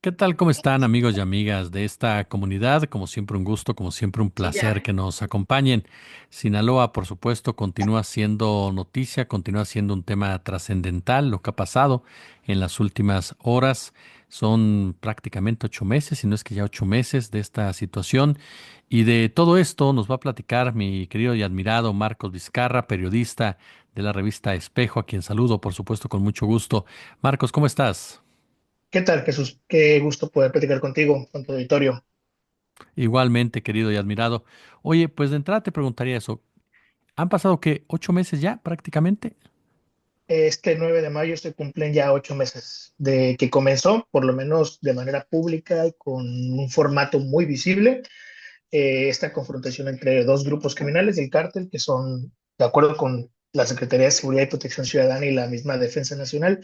¿Qué tal? ¿Cómo están amigos y amigas de esta comunidad? Como siempre un gusto, como siempre un placer que nos acompañen. Sinaloa, por supuesto, continúa siendo noticia, continúa siendo un tema trascendental. Lo que ha pasado en las últimas horas son prácticamente 8 meses, si no es que ya 8 meses de esta situación. Y de todo esto nos va a platicar mi querido y admirado Marcos Vizcarra, periodista de la revista Espejo, a quien saludo, por supuesto, con mucho gusto. Marcos, ¿cómo estás? ¿Qué tal, Jesús? Qué gusto poder platicar contigo, con tu auditorio. Igualmente, querido y admirado. Oye, pues de entrada te preguntaría eso. ¿Han pasado qué? ¿8 meses ya prácticamente? Este 9 de mayo se cumplen ya 8 meses de que comenzó, por lo menos de manera pública y con un formato muy visible, esta confrontación entre dos grupos criminales del cártel, que son, de acuerdo con la Secretaría de Seguridad y Protección Ciudadana y la misma Defensa Nacional,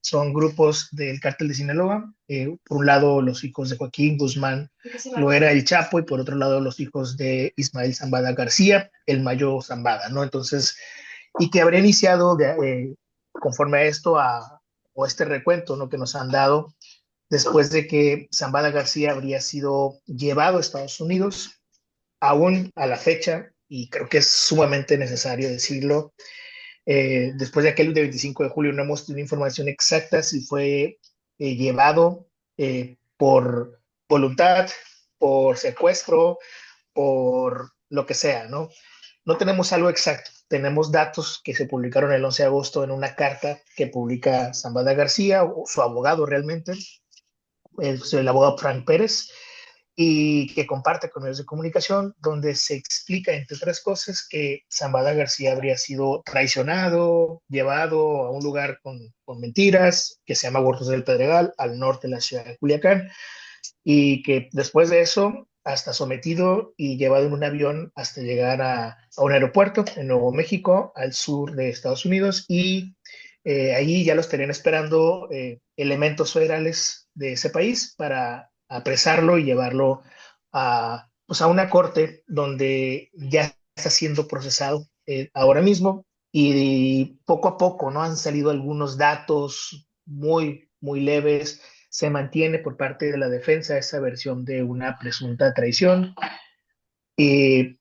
son grupos del cártel de Sinaloa. Por un lado, los hijos de Joaquín Guzmán Loera el Chapo, y por otro lado, los hijos de Ismael Zambada García, el Mayo Zambada, ¿no? Entonces, y que habría iniciado conforme a esto, o este recuento, ¿no?, que nos han dado después de que Zambada García habría sido llevado a Estados Unidos. Aún a la fecha, y creo que es sumamente necesario decirlo, después de aquel de 25 de julio no hemos tenido información exacta si fue llevado por voluntad, por secuestro, por lo que sea, ¿no? No tenemos algo exacto. Tenemos datos que se publicaron el 11 de agosto en una carta que publica Zambada García, o su abogado realmente, el abogado Frank Pérez, y que comparte con medios de comunicación, donde se explica, entre otras cosas, que Zambada García habría sido traicionado, llevado a un lugar con mentiras, que se llama Huertos del Pedregal, al norte de la ciudad de Culiacán, y que después de eso, hasta sometido y llevado en un avión hasta llegar a un aeropuerto en Nuevo México, al sur de Estados Unidos, y allí ya lo estarían esperando elementos federales de ese país para apresarlo y llevarlo pues a una corte donde ya está siendo procesado ahora mismo. Y poco a poco, ¿no?, han salido algunos datos muy, muy leves. Se mantiene por parte de la defensa esa versión de una presunta traición,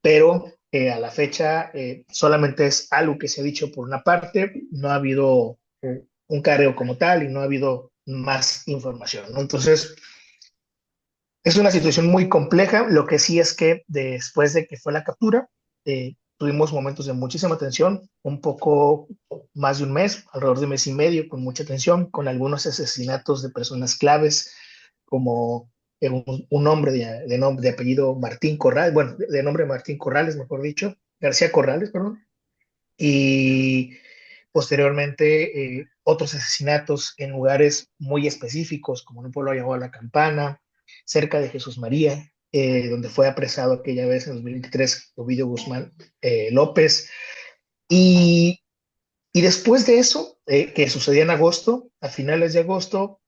pero a la fecha solamente es algo que se ha dicho por una parte. No ha habido un careo como tal y no ha habido más información, ¿no? Entonces, es una situación muy compleja. Lo que sí es que después de que fue la captura, tuvimos momentos de muchísima tensión, un poco más de un mes, alrededor de un mes y medio, con mucha tensión, con algunos asesinatos de personas claves, como un hombre de apellido Martín Corrales, bueno, de nombre Martín Corrales, mejor dicho, García Corrales, perdón, y posteriormente otros asesinatos en lugares muy específicos, como en un pueblo llamado La Campana, cerca de Jesús María, donde fue apresado aquella vez en 2023 Ovidio Guzmán López. Y, y después de eso, que sucedía en agosto, a finales de agosto,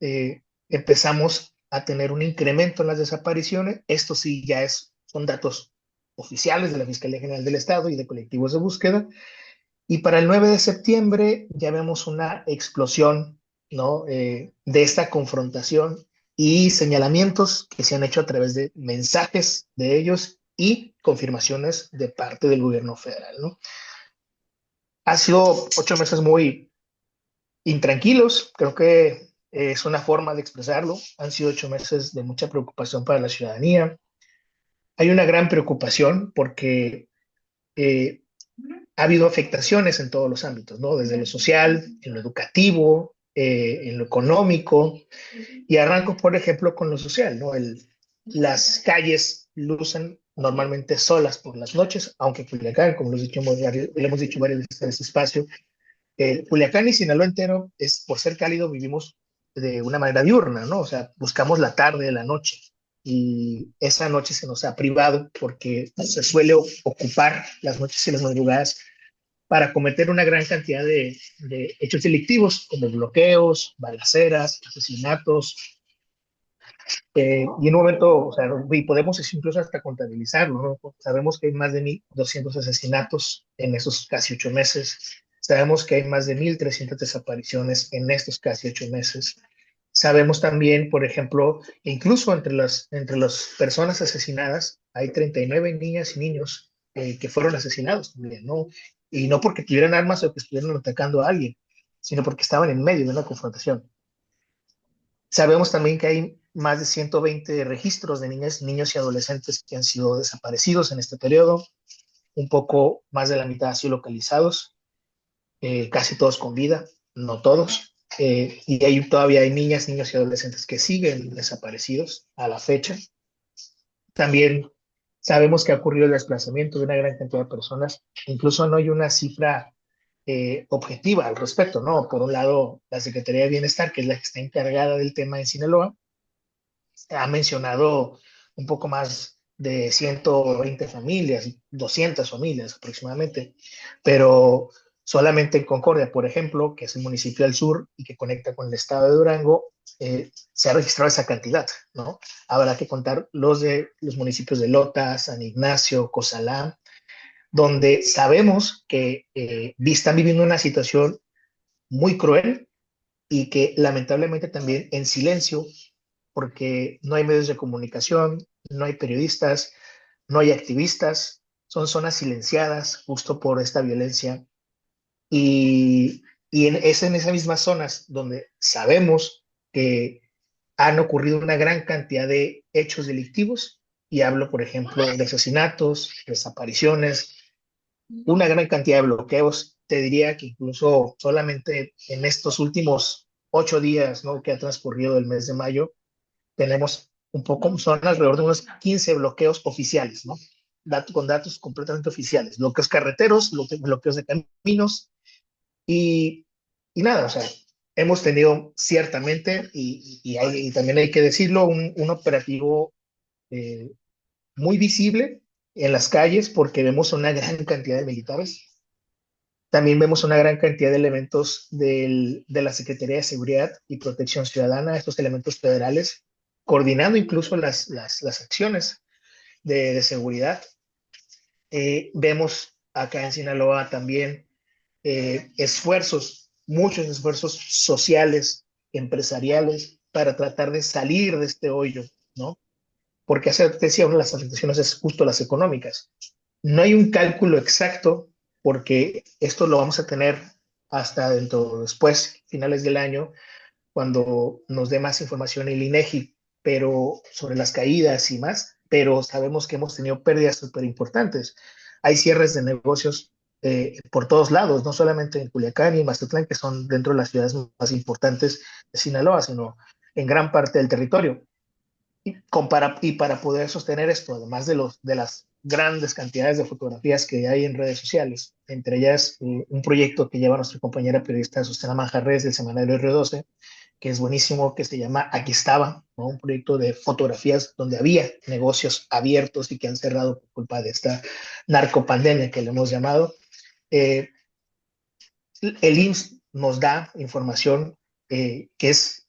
empezamos a tener un incremento en las desapariciones. Esto sí ya son datos oficiales de la Fiscalía General del Estado y de colectivos de búsqueda, y para el 9 de septiembre ya vemos una explosión, ¿no?, de esta confrontación y señalamientos que se han hecho a través de mensajes de ellos y confirmaciones de parte del gobierno federal, ¿no? Ha sido 8 meses muy intranquilos, creo que es una forma de expresarlo. Han sido 8 meses de mucha preocupación para la ciudadanía. Hay una gran preocupación porque eh, ha habido afectaciones en todos los ámbitos, ¿no? Desde lo social, en lo educativo, en lo económico. Y arranco, por ejemplo, con lo social, ¿no? Las calles lucen normalmente solas por las noches, aunque Culiacán, como lo hemos dicho varias veces en este espacio, Culiacán y Sinaloa entero, por ser cálido, vivimos de una manera diurna, ¿no? O sea, buscamos la tarde, la noche. Y esa noche se nos ha privado porque se suele ocupar las noches y las madrugadas para cometer una gran cantidad de hechos delictivos, como bloqueos, balaceras, asesinatos. Y en un momento, o sea, y podemos incluso hasta contabilizarlo, ¿no? Sabemos que hay más de 1.200 asesinatos en esos casi 8 meses. Sabemos que hay más de 1.300 desapariciones en estos casi 8 meses. Sabemos también, por ejemplo, incluso entre las personas asesinadas, hay 39 niñas y niños que fueron asesinados también, ¿no? Y no porque tuvieran armas o que estuvieran atacando a alguien, sino porque estaban en medio de una confrontación. Sabemos también que hay más de 120 registros de niñas, niños y adolescentes que han sido desaparecidos en este periodo, un poco más de la mitad así localizados, casi todos con vida, no todos. Y todavía hay niñas, niños y adolescentes que siguen desaparecidos a la fecha. También sabemos que ha ocurrido el desplazamiento de una gran cantidad de personas. Incluso no hay una cifra objetiva al respecto, ¿no? Por un lado, la Secretaría de Bienestar, que es la que está encargada del tema en Sinaloa, ha mencionado un poco más de 120 familias, 200 familias aproximadamente, pero solamente en Concordia, por ejemplo, que es el municipio del sur y que conecta con el estado de Durango, se ha registrado esa cantidad, ¿no? Habrá que contar de los municipios de Lota, San Ignacio, Cozalá, donde sabemos que están viviendo una situación muy cruel y que lamentablemente también en silencio, porque no hay medios de comunicación, no hay periodistas, no hay activistas, son zonas silenciadas justo por esta violencia. Es en esas mismas zonas donde sabemos que han ocurrido una gran cantidad de hechos delictivos, y hablo, por ejemplo, de asesinatos, desapariciones, una gran cantidad de bloqueos. Te diría que incluso solamente en estos últimos 8 días, ¿no?, que ha transcurrido el mes de mayo, tenemos un poco, son alrededor de unos 15 bloqueos oficiales, ¿no? Con datos completamente oficiales, bloqueos carreteros, bloqueos de caminos y, y nada, o sea, hemos tenido ciertamente, y también hay que decirlo, un operativo eh, muy visible en las calles porque vemos una gran cantidad de militares. También vemos una gran cantidad de elementos de la Secretaría de Seguridad y Protección Ciudadana, estos elementos federales, coordinando incluso las acciones de seguridad. Vemos acá en Sinaloa también muchos esfuerzos sociales, empresariales, para tratar de salir de este hoyo, ¿no? Porque te decía, una de las afectaciones es justo las económicas. No hay un cálculo exacto porque esto lo vamos a tener hasta después, finales del año, cuando nos dé más información el INEGI, pero sobre las caídas y más, pero sabemos que hemos tenido pérdidas súper importantes. Hay cierres de negocios por todos lados, no solamente en Culiacán y en Mazatlán, que son dentro de las ciudades más importantes de Sinaloa, sino en gran parte del territorio. Y para poder sostener esto, además de las grandes cantidades de fotografías que hay en redes sociales, entre ellas un proyecto que lleva nuestra compañera periodista Susana Manjarres del semanario R12, que es buenísimo, que se llama Aquí estaba, ¿no? Un proyecto de fotografías donde había negocios abiertos y que han cerrado por culpa de esta narcopandemia que le hemos llamado. Eh, el IMSS nos da información que es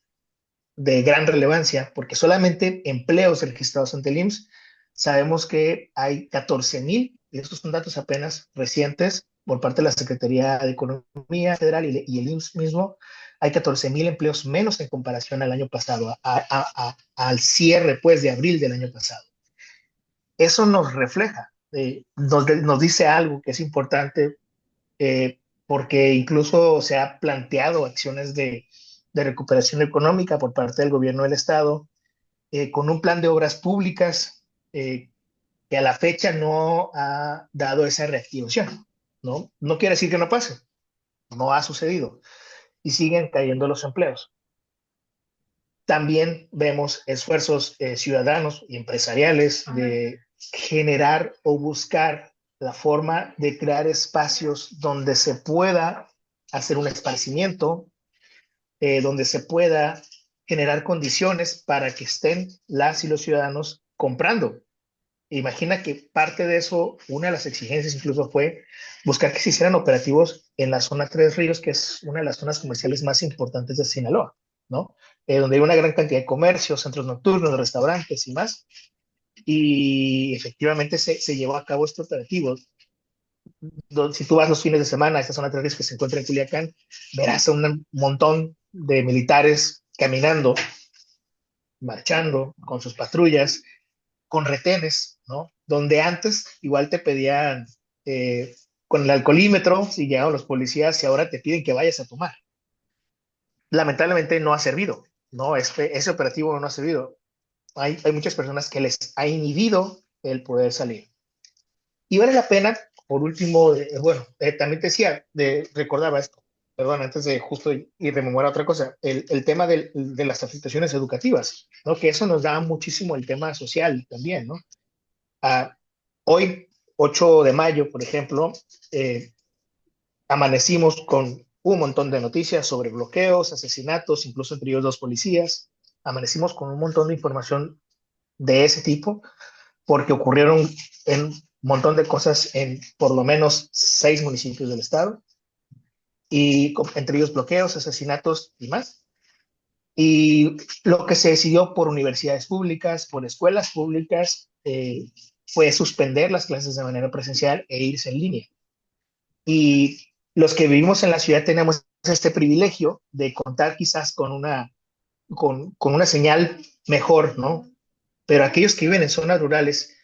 de gran relevancia, porque solamente empleos registrados ante el IMSS, sabemos que hay 14,000, y estos son datos apenas recientes, por parte de la Secretaría de Economía Federal y el IMSS mismo, hay 14,000 empleos menos en comparación al año pasado, al cierre pues de abril del año pasado. Eso nos refleja, nos dice algo que es importante, porque incluso se ha planteado acciones de recuperación económica por parte del gobierno del estado, con un plan de obras públicas que a la fecha no ha dado esa reactivación, ¿no? No quiere decir que no pase, no ha sucedido y siguen cayendo los empleos. También vemos esfuerzos ciudadanos y empresariales de generar o buscar la forma de crear espacios donde se pueda hacer un esparcimiento, donde se pueda generar condiciones para que estén las y los ciudadanos comprando. Imagina que parte de eso, una de las exigencias incluso fue buscar que se hicieran operativos en la zona Tres Ríos, que es una de las zonas comerciales más importantes de Sinaloa, ¿no? Donde hay una gran cantidad de comercios, centros nocturnos, restaurantes y más. Y efectivamente se llevó a cabo este operativo. Si tú vas los fines de semana a esta zona Tres Ríos que se encuentra en Culiacán, verás un montón de militares caminando, marchando, con sus patrullas, con retenes, ¿no? Donde antes igual te pedían con el alcoholímetro, si llegaban los policías y ahora te piden que vayas a tomar. Lamentablemente no ha servido, ¿no? Ese operativo no ha servido. Hay muchas personas que les ha inhibido el poder salir. Y vale la pena, por último, bueno, también te decía, recordaba esto, perdón, antes de justo ir rememorar otra cosa, el tema de las afectaciones educativas, ¿no? Que eso nos da muchísimo el tema social también, ¿no? Ah, hoy, 8 de mayo, por ejemplo, eh, amanecimos con un montón de noticias sobre bloqueos, asesinatos, incluso entre ellos dos policías. Amanecimos con un montón de información de ese tipo porque ocurrieron en un montón de cosas en por lo menos 6 municipios del estado, y entre ellos bloqueos, asesinatos y más. Y lo que se decidió por universidades públicas, por escuelas públicas, fue suspender las clases de manera presencial e irse en línea. Y los que vivimos en la ciudad tenemos este privilegio de contar quizás con una señal mejor, ¿no? Pero aquellos que viven en zonas rurales,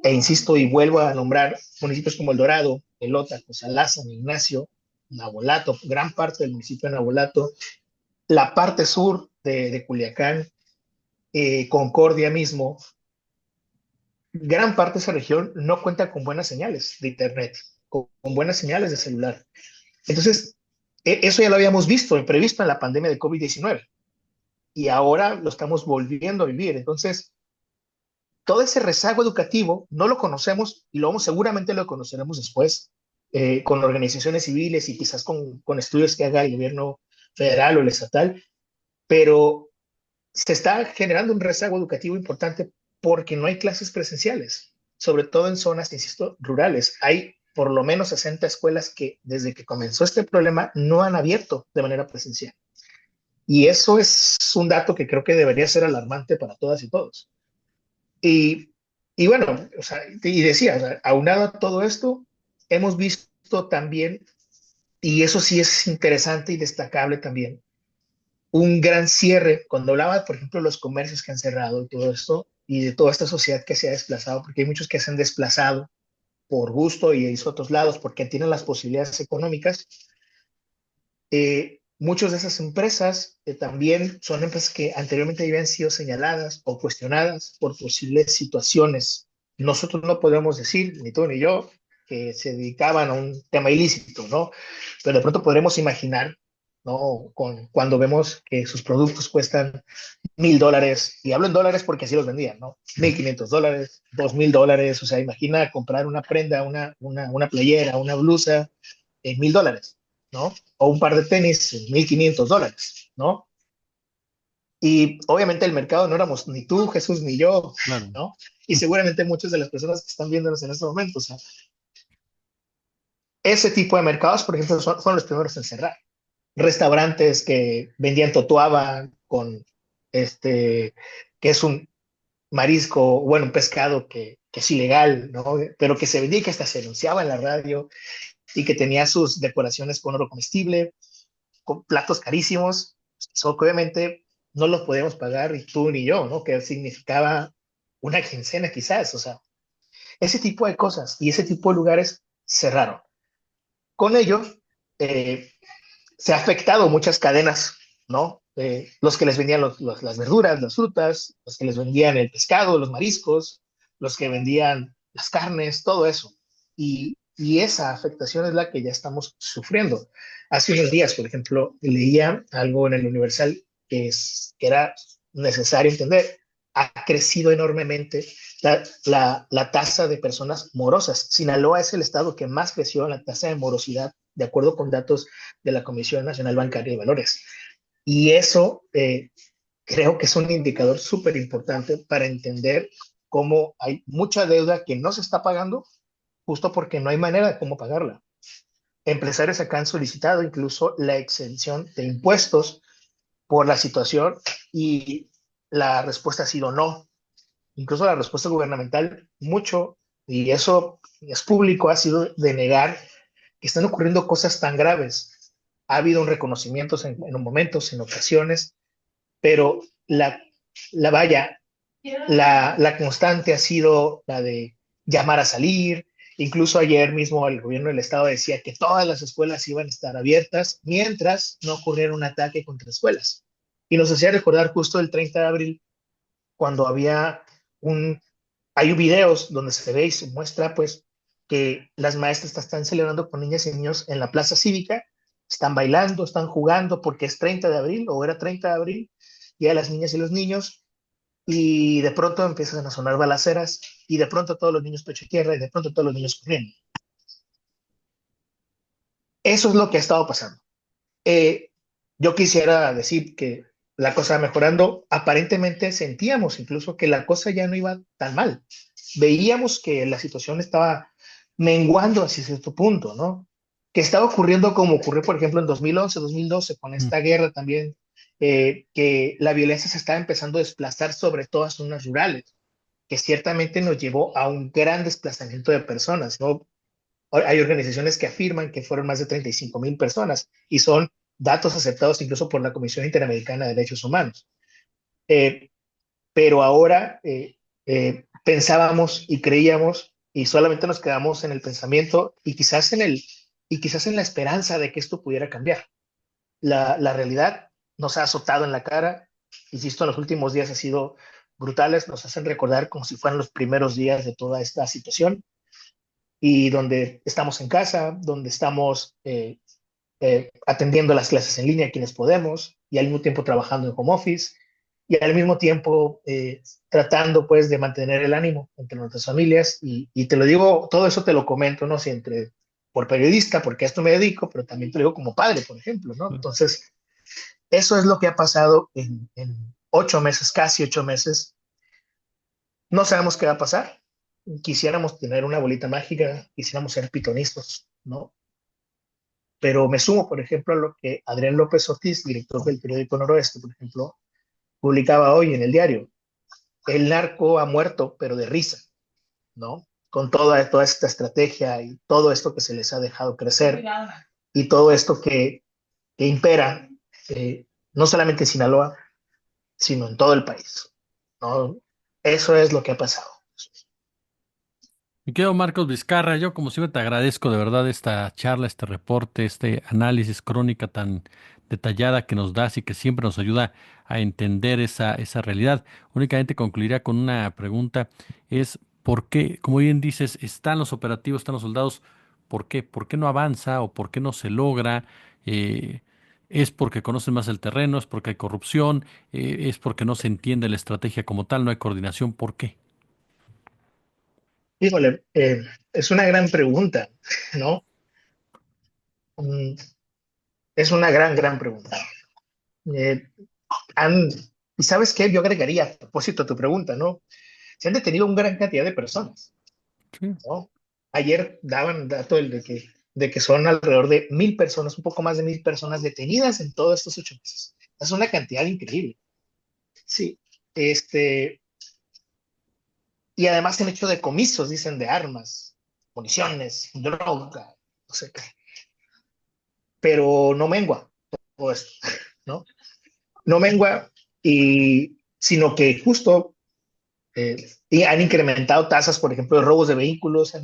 e insisto y vuelvo a nombrar municipios como El Dorado, Pelota, Cozalá, San Ignacio, Nabolato, gran parte del municipio de Nabolato, la parte sur de Culiacán, Concordia mismo, gran parte de esa región no cuenta con buenas señales de internet, con buenas señales de celular. Entonces, eso ya lo habíamos visto, previsto en la pandemia de COVID-19 y ahora lo estamos volviendo a vivir. Entonces, todo ese rezago educativo no lo conocemos y seguramente lo conoceremos después con organizaciones civiles y quizás con estudios que haga el gobierno federal o el estatal, pero se está generando un rezago educativo importante porque no hay clases presenciales, sobre todo en zonas, insisto, rurales. Hay por lo menos 60 escuelas que desde que comenzó este problema no han abierto de manera presencial. Y eso es un dato que creo que debería ser alarmante para todas y todos. Y, y bueno, o sea, y decía, o sea, aunado a todo esto, hemos visto también, y eso sí es interesante y destacable también, un gran cierre, cuando hablaba, por ejemplo, de los comercios que han cerrado y todo esto, y de toda esta sociedad que se ha desplazado, porque hay muchos que se han desplazado por gusto y a otros lados porque tienen las posibilidades económicas. Muchas de esas empresas también son empresas que anteriormente habían sido señaladas o cuestionadas por posibles situaciones. Nosotros no podemos decir, ni tú ni yo, que se dedicaban a un tema ilícito, ¿no? Pero de pronto podremos imaginar, ¿no? Cuando vemos que sus productos cuestan $1,000, y hablo en dólares porque así los vendían, ¿no? $1,500, $2,000, o sea, imagina comprar una prenda, una playera, una blusa en $1,000, ¿no? O un par de tenis en $1,500, ¿no? Y obviamente el mercado no éramos ni tú, Jesús, ni yo, Claro. ¿no? Y seguramente muchas de las personas que están viéndonos en este momento, o sea, ese tipo de mercados, por ejemplo, fueron los primeros en cerrar. Restaurantes que vendían totuaba con que es un marisco, bueno, un pescado que es ilegal, ¿no? Pero que se vendía y que hasta se anunciaba en la radio y que tenía sus decoraciones con oro comestible, con platos carísimos, so, que obviamente no los podíamos pagar ni tú ni yo, ¿no? Que significaba una quincena quizás, o sea, ese tipo de cosas y ese tipo de lugares cerraron. Con ello, eh, se ha afectado muchas cadenas, ¿no? Los que les vendían las verduras, las frutas, los que les vendían el pescado, los mariscos, los que vendían las carnes, todo eso. Y esa afectación es la que ya estamos sufriendo. Hace unos días, por ejemplo, leía algo en el Universal que era necesario entender. Ha crecido enormemente la tasa de personas morosas. Sinaloa es el estado que más creció en la tasa de morosidad, de acuerdo con datos de la Comisión Nacional Bancaria de Valores. Y eso creo que es un indicador súper importante para entender cómo hay mucha deuda que no se está pagando justo porque no hay manera de cómo pagarla. Empresarios acá han solicitado incluso la exención de impuestos por la situación y la respuesta ha sido no. Incluso la respuesta gubernamental, mucho, y eso es público, ha sido de negar que están ocurriendo cosas tan graves. Ha habido un reconocimiento en momentos, en ocasiones, pero la valla, la constante ha sido la de llamar a salir. Incluso ayer mismo el gobierno del estado decía que todas las escuelas iban a estar abiertas mientras no ocurriera un ataque contra escuelas. Y nos hacía recordar justo el 30 de abril, cuando había un, hay videos donde se ve y se muestra pues que las maestras están celebrando con niñas y niños en la plaza cívica, están bailando, están jugando porque es 30 de abril o era 30 de abril, y a las niñas y los niños, y de pronto empiezan a sonar balaceras, y de pronto todos los niños pecho tierra, y de pronto todos los niños corriendo. Eso es lo que ha estado pasando. Eh, yo quisiera decir que la cosa va mejorando. Aparentemente sentíamos incluso que la cosa ya no iba tan mal. Veíamos que la situación estaba menguando hacia cierto punto, ¿no? Que estaba ocurriendo como ocurrió, por ejemplo, en 2011, 2012, con Mm. esta guerra también, que la violencia se estaba empezando a desplazar sobre todas zonas rurales, que ciertamente nos llevó a un gran desplazamiento de personas, ¿no? Hay organizaciones que afirman que fueron más de 35,000 personas y son datos aceptados incluso por la Comisión Interamericana de Derechos Humanos. Eh, pero ahora pensábamos y creíamos y solamente nos quedamos en el pensamiento y quizás en la esperanza de que esto pudiera cambiar. La realidad nos ha azotado en la cara, insisto, en los últimos días ha sido brutales, nos hacen recordar como si fueran los primeros días de toda esta situación y donde estamos en casa, donde estamos atendiendo las clases en línea quienes podemos y al mismo tiempo trabajando en home office y al mismo tiempo tratando pues de mantener el ánimo entre nuestras familias y te lo digo, todo eso te lo comento, no sé, entre por periodista, porque a esto me dedico, pero también te lo digo como padre, por ejemplo, ¿no? Entonces, eso es lo que ha pasado en 8 meses, casi 8 meses. No sabemos qué va a pasar. Quisiéramos tener una bolita mágica, quisiéramos ser pitonistas, ¿no? Pero me sumo, por ejemplo, a lo que Adrián López Ortiz, director del periódico Noroeste, por ejemplo, publicaba hoy en el diario. El narco ha muerto, pero de risa, ¿no? Con toda esta estrategia y todo esto que se les ha dejado crecer y todo esto que impera, no solamente en Sinaloa, sino en todo el país, ¿no? Eso es lo que ha pasado. Mi querido Marcos Vizcarra, yo como siempre te agradezco de verdad esta charla, este reporte, este análisis crónica tan detallada que nos das y que siempre nos ayuda a entender esa realidad. Únicamente concluiría con una pregunta, es ¿por qué, como bien dices, están los operativos, están los soldados, ¿por qué? ¿Por qué no avanza o por qué no se logra? Eh, ¿Es porque conocen más el terreno? ¿Es porque hay corrupción? ¿Es porque no se entiende la estrategia como tal? ¿No hay coordinación? ¿Por qué? Híjole, es una gran pregunta, ¿no? Mm, es una gran pregunta. Eh, han, y sabes qué, yo agregaría a propósito de tu pregunta, ¿no? Se han detenido una gran cantidad de personas, Sí. ¿no? Ayer daban dato de que son alrededor de 1,000 personas, un poco más de 1,000 personas detenidas en todos estos 8 meses. Es una cantidad increíble. Sí, este, y además se han hecho decomisos, dicen, de armas, municiones, droga, no sé qué, pero no mengua todo esto, ¿no? No mengua, sino que justo y han incrementado tasas, por ejemplo, de robos de vehículos.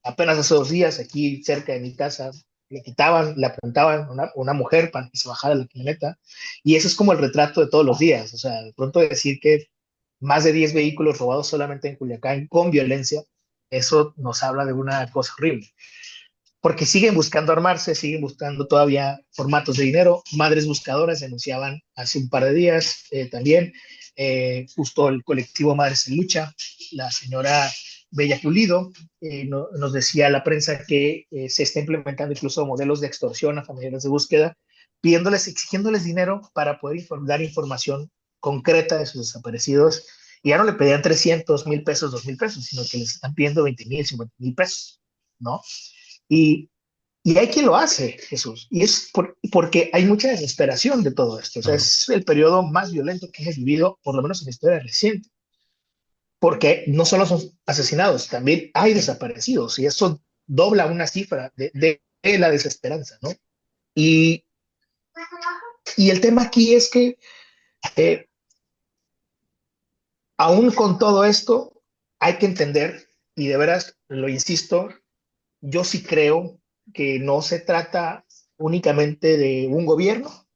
Apenas hace 2 días, aquí cerca de mi casa, le apuntaban a una mujer para que se bajara de la camioneta. Y eso es como el retrato de todos los días. O sea, de pronto decir que más de 10 vehículos robados solamente en Culiacán con violencia, eso nos habla de una cosa horrible. Porque siguen buscando armarse, siguen buscando todavía formatos de dinero. Madres buscadoras denunciaban hace un par de días también, justo el colectivo Madres en Lucha, la señora Bella Pulido, nos decía a la prensa que se está implementando incluso modelos de extorsión a familiares de búsqueda, pidiéndoles, exigiéndoles dinero para poder dar información concreta de sus desaparecidos. Y ya no le pedían 300,000 pesos, 2,000 pesos, sino que les están pidiendo 20,000, 50,000 pesos, ¿no? Y, y hay quien lo hace, Jesús. Y es porque hay mucha desesperación de todo esto. O sea, Claro. es el periodo más violento que hemos vivido, por lo menos en la historia reciente. Porque no solo son asesinados, también hay desaparecidos. Y eso dobla una cifra de la desesperanza, ¿no? Y, y el tema aquí es que Eh, Aún con todo esto, hay que entender, y de veras lo insisto, yo sí creo que no se trata únicamente de un gobierno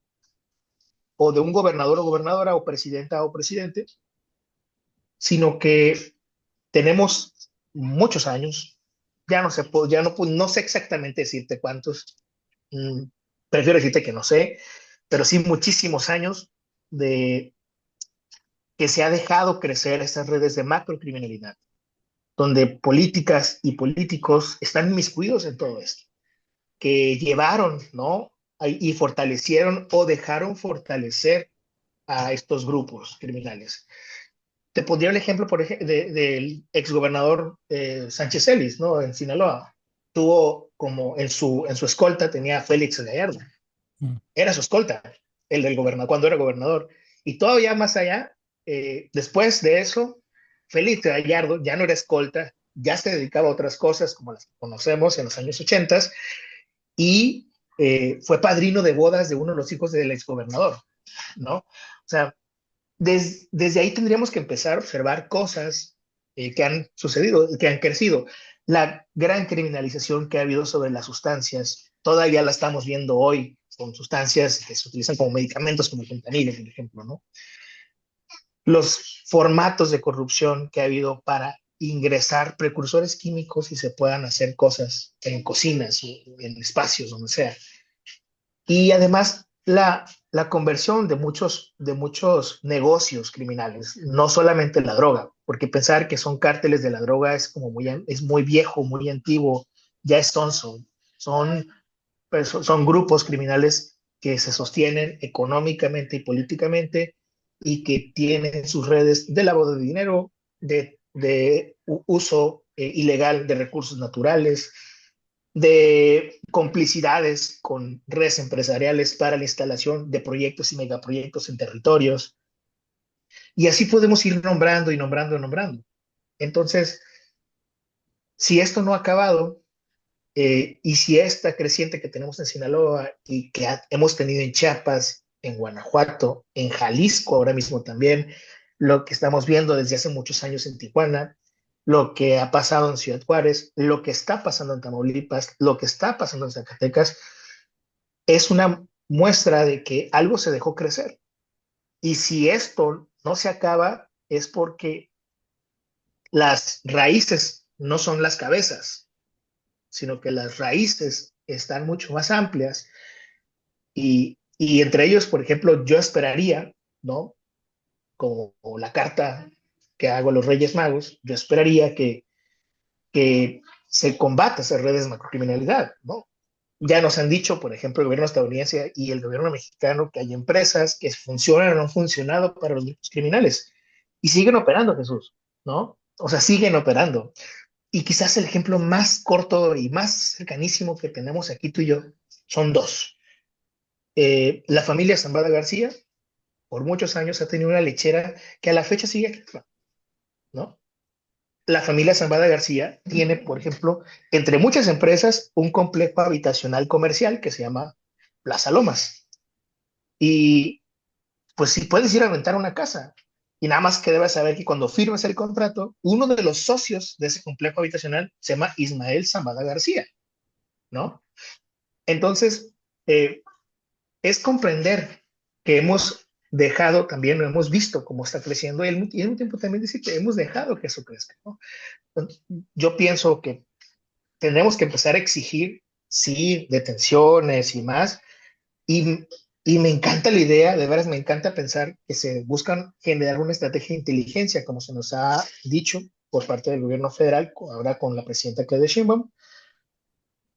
o de un gobernador o gobernadora o presidenta o presidente, sino que tenemos muchos años, ya no sé, ya no, no sé exactamente decirte cuántos, mm, prefiero decirte que no sé, pero sí muchísimos años de que se ha dejado crecer estas redes de macrocriminalidad, donde políticas y políticos están inmiscuidos en todo esto, que llevaron, ¿no? Y fortalecieron o dejaron fortalecer a estos grupos criminales. Te pondría el ejemplo, por ejemplo, del exgobernador Sánchez Celis, ¿no? En Sinaloa. Tuvo como en su escolta tenía a Félix Gallardo. Mm. Era su escolta, el del gobernador, cuando era gobernador. Y todavía más allá, después de eso, Félix Gallardo ya no era escolta, ya se dedicaba a otras cosas como las que conocemos en los años 80 y fue padrino de bodas de uno de los hijos del exgobernador, ¿no? O sea, desde ahí tendríamos que empezar a observar cosas que han sucedido, que han crecido. La gran criminalización que ha habido sobre las sustancias, todavía la estamos viendo hoy con sustancias que se utilizan como medicamentos, como el fentanilo, por ejemplo, ¿no? Los formatos de corrupción que ha habido para ingresar precursores químicos y se puedan hacer cosas en cocinas, en espacios, donde sea. Y además la conversión de muchos negocios criminales, no solamente la droga, porque pensar que son cárteles de la droga es como es muy viejo, muy antiguo, ya es sonso. Son, son grupos criminales que se sostienen económicamente y políticamente y que tienen sus redes de lavado de dinero, de uso ilegal de recursos naturales, de complicidades con redes empresariales para la instalación de proyectos y megaproyectos en territorios. Y así podemos ir nombrando y nombrando y nombrando. Entonces, si esto no ha acabado, y si esta creciente que tenemos en Sinaloa y que hemos tenido en Chiapas, en Guanajuato, en Jalisco ahora mismo también, lo que estamos viendo desde hace muchos años en Tijuana, lo que ha pasado en Ciudad Juárez, lo que está pasando en Tamaulipas, lo que está pasando en Zacatecas, es una muestra de que algo se dejó crecer. Y si esto no se acaba, es porque las raíces no son las cabezas, sino que las raíces están mucho más amplias y entre ellos, por ejemplo, yo esperaría, ¿no? Como la carta que hago a los Reyes Magos, yo esperaría que se combata esas redes de macrocriminalidad, ¿no? Ya nos han dicho, por ejemplo, el gobierno estadounidense y el gobierno mexicano, que hay empresas que funcionan o no han funcionado para los grupos criminales y siguen operando, Jesús, ¿no? O sea, siguen operando. Y quizás el ejemplo más corto y más cercanísimo que tenemos aquí tú y yo son dos. La familia Zambada García, por muchos años, ha tenido una lechera que a la fecha sigue activa, ¿no? La familia Zambada García tiene, por ejemplo, entre muchas empresas, un complejo habitacional comercial que se llama Plaza Lomas. Y pues si puedes ir a rentar una casa. Y nada más que debes saber que cuando firmes el contrato, uno de los socios de ese complejo habitacional se llama Ismael Zambada García, ¿no? Entonces, eh, es comprender que hemos dejado también, lo hemos visto cómo está creciendo y al mismo tiempo también decir que hemos dejado que eso crezca, ¿no? Yo pienso que tenemos que empezar a exigir, sí, detenciones y más, y, y me encanta la idea, de veras me encanta pensar que se buscan generar una estrategia de inteligencia, como se nos ha dicho por parte del gobierno federal, ahora con la presidenta Claudia Sheinbaum,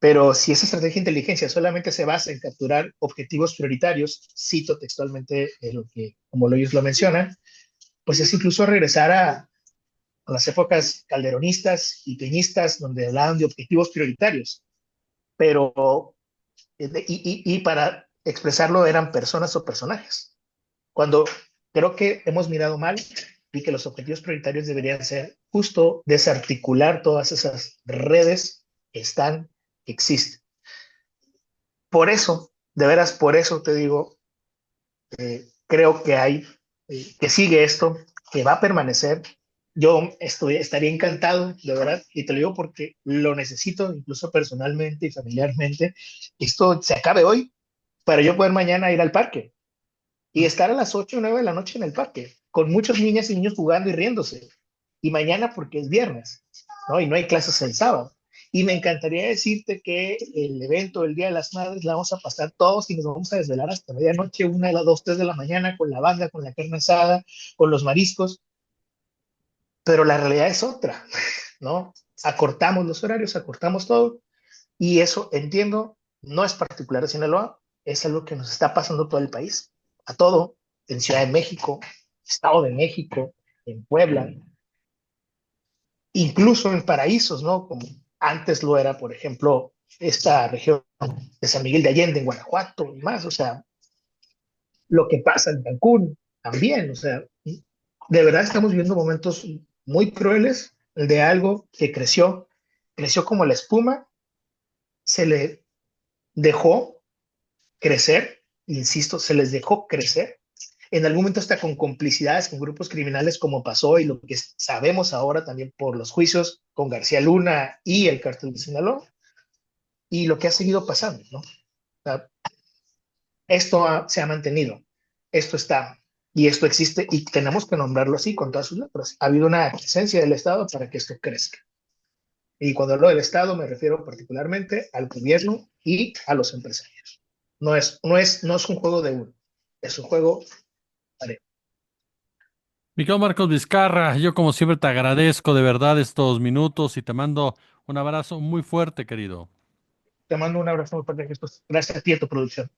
pero si esa estrategia de inteligencia solamente se basa en capturar objetivos prioritarios, cito textualmente lo que, como ellos lo mencionan, pues es incluso regresar a las épocas calderonistas y peñistas, donde hablaban de objetivos prioritarios, pero y para expresarlo eran personas o personajes. Cuando creo que hemos mirado mal y que los objetivos prioritarios deberían ser justo desarticular todas esas redes que están, que existen. Por eso, de veras, por eso te digo, creo que hay que sigue esto, que va a permanecer. Estaría encantado, de verdad, y te lo digo porque lo necesito, incluso personalmente y familiarmente. Esto se acabe hoy para yo poder mañana ir al parque y estar a las 8 o 9 de la noche en el parque, con muchas niñas y niños jugando y riéndose. Y mañana porque es viernes, ¿no? Y no hay clases el sábado. Y me encantaría decirte que el evento del Día de las Madres la vamos a pasar todos y nos vamos a desvelar hasta medianoche, 1, 2, 3 de la mañana, con la banda, con la carne asada, con los mariscos, pero la realidad es otra, ¿no? Acortamos los horarios, acortamos todo, y eso entiendo, no es particular de Sinaloa, es algo que nos está pasando a todo el país, a todo, en Ciudad de México, Estado de México, en Puebla, incluso en paraísos, ¿no? Como antes lo era, por ejemplo, esta región de San Miguel de Allende, en Guanajuato y más, o sea, lo que pasa en Cancún también, o sea, de verdad estamos viviendo momentos muy crueles de algo que creció como la espuma, se le dejó crecer, insisto, se les dejó crecer. En algún momento hasta con complicidades con grupos criminales como pasó y lo que sabemos ahora también por los juicios con García Luna y el cártel de Sinaloa y lo que ha seguido pasando, ¿no? O sea, se ha mantenido, esto está y esto existe y tenemos que nombrarlo así con todas sus letras. Ha habido una presencia del Estado para que esto crezca. Y cuando hablo del Estado me refiero particularmente al gobierno y a los empresarios. No es un juego de uno, es un juego parejo. Mi querido Marcos Vizcarra, yo como siempre te agradezco de verdad estos minutos y te mando un abrazo muy fuerte, querido. Te mando un abrazo muy fuerte, Jesús. Gracias a ti y a tu producción.